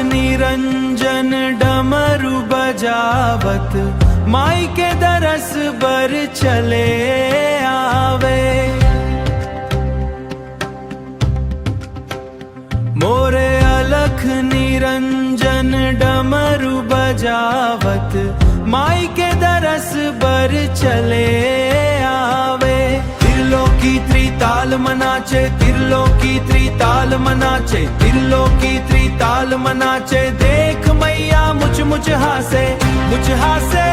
निरंजन डमरू बजावत माई के दरस बर चले आवे। मोरे अलख निरंजन डमरू बजावत माई के दरस बर चले आवे। त्रिलोकी त्रिताल मनाचे, त्रिलोकी त्रिताल मनाचे, त्रिलोकी त्रिताल मनाचे। देख मैया मुझ मुझ हासे, मुझ हासे।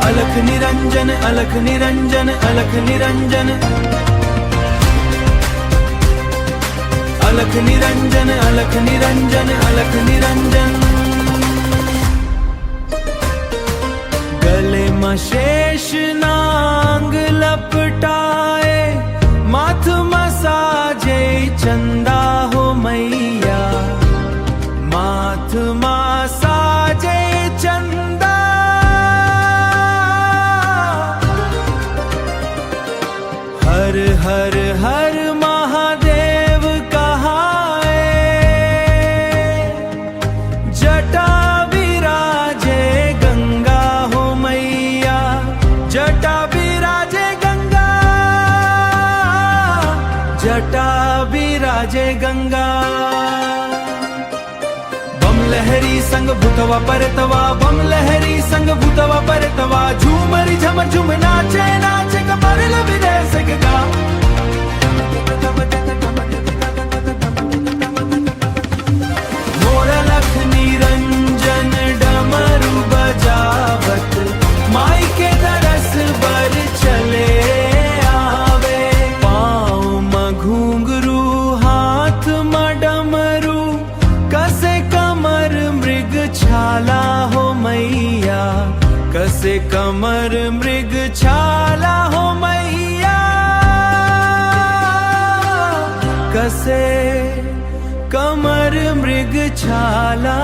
अलख निरंजन, अलख निरंजन, अलख निरंजन, अलख निरंजन, अलख निरंजन, अलख निरंजन। गले मशेष नांग लपटाए, माथ मसाजे चंदा हो मैया, माथ मसाजे चंदा। हर हर हर महादेव कहाए, जटा विराजे गंगा हो मैया, जटा विराजे गंगा, जटा विराजे गंगा। बम लहरी संग भूतवा परतवा, बम लहरी संग भूतवा परतवा। झूमरी झमर झूम नाचे, नाचे कमर विदय से गा। मोर अलख निरंजन डमरू बजावत माई के दरस बर चले आवे। पाँव में घुंघरू हाथ में डमरू, कसे कमर मृग छाला हो मैया, कसे कमर मृग छाला हो मैया, कसे कमर मृग छाला।